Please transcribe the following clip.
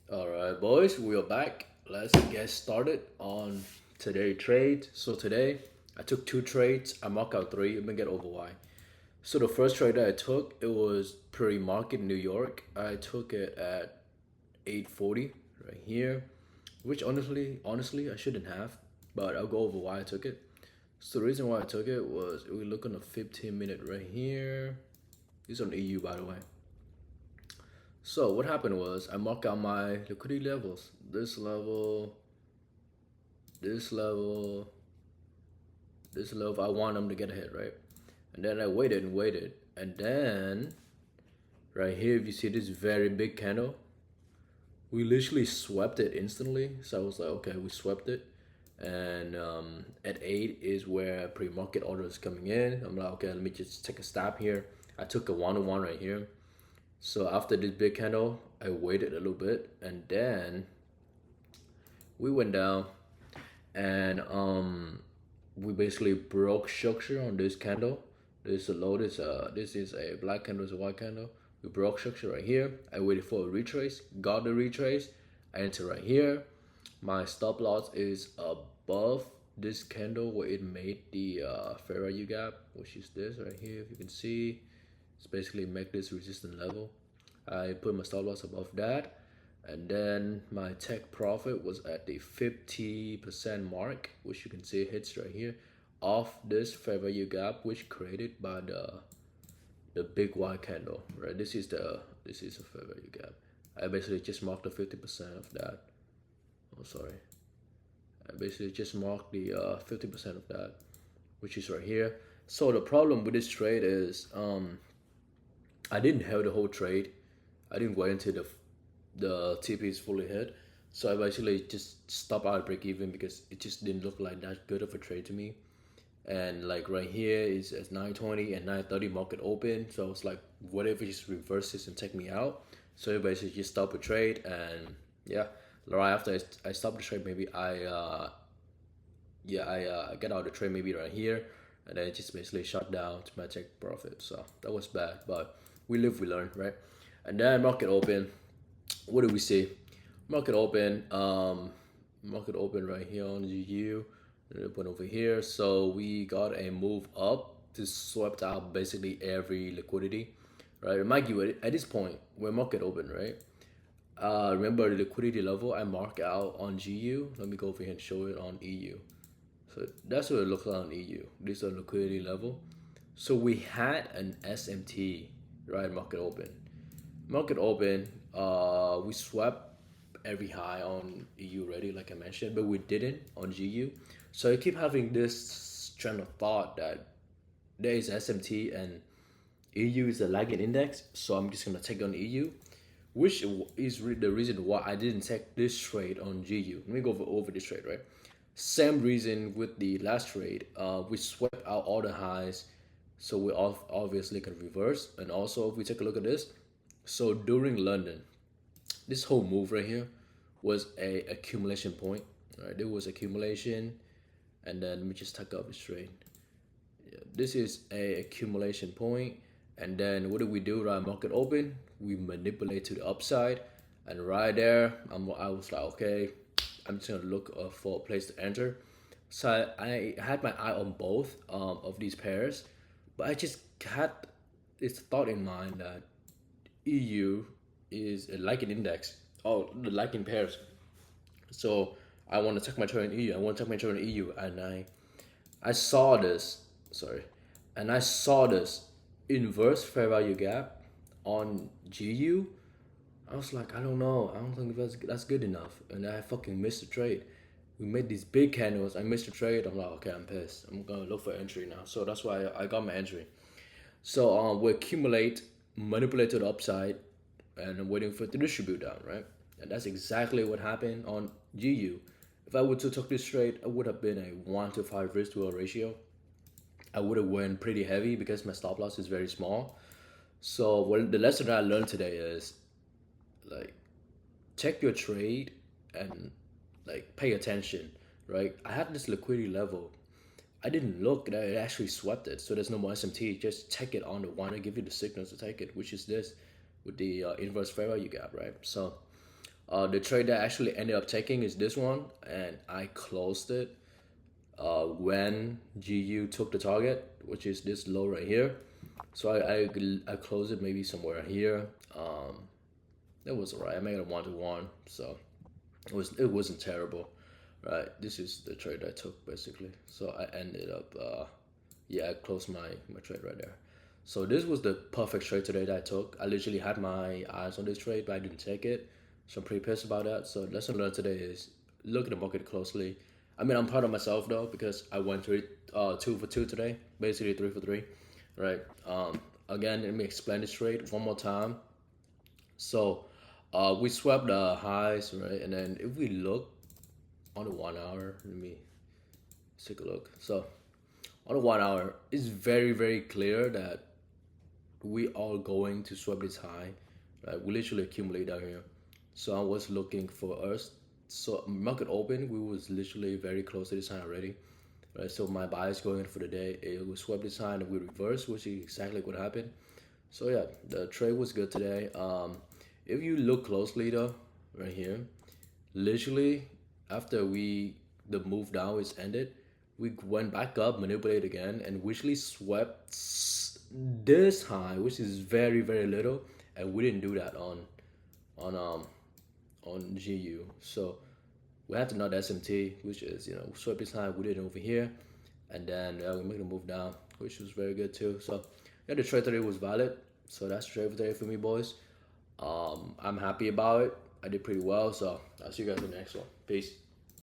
All right, boys, we are back. Let's get started on today trade. So today I took two trades. I marked out three. I'm gonna get over why. So the first trade that I took, it was pre-market New York. I took it at 8:40 right here, which honestly, I shouldn't have, but I'll go over why I took it. So the reason why I took it was we look on the 15 minute right here. This is on EU, by the way. So what happened was I marked out my liquidity levels. This level, this level. I want them to get ahead, right? And then I waited and waited, and then right here, if you see this very big candle, we literally swept it instantly. So I was like, okay, we swept it, and at 8 is where pre-market order is coming in. I'm like, okay, let me just take a stop here. I took a one-on-one right here. So after this big candle, I waited a little bit, and then we went down, and we basically broke structure on this candle. This is a low. This is a black candle. This is a white candle. We broke structure right here. I waited for a retrace. Got the retrace. I enter right here. My stop loss is above this candle where it made the fair value gap, which is this right here. If you can see, it's basically make this resistance level. I put my stop loss above that, and then my tech profit was at the 50% mark, which you can see hits right here, off this fair value gap, which created by the big white candle. Right, this is a fair value gap. I basically just marked the 50% of that. Oh, sorry. I basically just marked the 50% of that, which is right here. So the problem with this trade is I didn't have the whole trade. I didn't go into the TP is fully hit. So I basically just stopped out at break even because it just didn't look like that good of a trade to me. And like right here is at 9:20 and 9:30 market open. So it's like whatever just reverses and take me out. So I basically just stop a trade, and yeah, right after I stop the trade, maybe I get out of the trade maybe right here, and then it just basically shut down to my take profit. So that was bad, but we live, we learn, right? And then market open. What do we see? Market open. Market open right here on GU. And it went over here. So we got a move up to swept out basically every liquidity, right? Mind you, at this point, we're market open, right? Remember the liquidity level I mark out on GU. Let me go over here and show it on EU. So that's what it looks like on EU. This is a liquidity level. So we had an SMT, right? Market open. Market open. We swept every high on EU already, like I mentioned, but we didn't on GU. So I keep having this train of thought that there is SMT and EU is a lagging index. So I'm just gonna take on EU, which is the reason why I didn't take this trade on GU. Let me go over this trade, right? Same reason with the last trade. We swept out all the highs, so we obviously can reverse. And also, if we take a look at this, so during London, this whole move right here was a accumulation point. Right, there was accumulation, and then let me just take up this trade. Yeah, this is a accumulation point, and then what do we do? Right, market open, we manipulate to the upside, and right there, I was like, okay, I'm just gonna look for a place to enter. So I had my eye on both of these pairs, but I just had this thought in mind that EU is like an index. Oh, the like in pairs. So I want to check my trade in EU. I want to check my trade in EU, and I saw this. Sorry, and I saw this inverse fair value gap on GU. I was like, I don't know. I don't think that's good enough, and I fucking missed the trade. We made these big candles. I missed the trade. I'm like, okay, I'm pissed. I'm gonna look for entry now. So that's why I got my entry. So we accumulate, manipulate to the upside, and I'm waiting for it to distribute down, right? And that's exactly what happened on GU. If I would to took this trade, it would have been a 1 to 5 risk to a ratio. I would have went pretty heavy because my stop loss is very small. So the lesson that I learned today is like check your trade and like pay attention, right? I had this liquidity level. I didn't look that it actually swept it, so there's no more SMT. Just check it on the one. I give you the signals to take it, which is this with the inverse fair value gap, right? So The trade that I actually ended up taking is this one, and I closed it when GU took the target, which is this low right here. So I closed it maybe somewhere here. That was alright. I made it 1-to-1, so it wasn't terrible, right? This is the trade I took basically. So I ended up yeah, I closed my trade right there. So this was the perfect trade today that I took. I literally had my eyes on this trade, but I didn't take it. So I'm pretty pissed about that. So lesson learned today is look at the market closely. I mean, I'm proud of myself though because I went 2 for 2 today, basically 3 for 3, right? Again, let me explain this trade one more time. So we swept the highs, right? And then if we look on the 1 hour, let me take a look. So on the 1 hour, it's very, very clear that we are going to swap this high, right? We literally accumulate down here. So I was looking for us. So market open, we was literally very close to this high already, right? So my bias going in for the day, it was swept this high and we reversed, which is exactly what happened. So yeah, the trade was good today. If you look closely though, right here, literally after the move down is ended, we went back up, manipulated again, and literally swept this high, which is very very little, and we didn't do that on on GU. So we had to nut SMT, which is swept this high, we did it over here, and then we made a move down, which was very good too. So yeah, the trade today was valid. So that's the trade today for me, boys. I'm happy about it. I did pretty well, so I'll see you guys in the next one. Peace.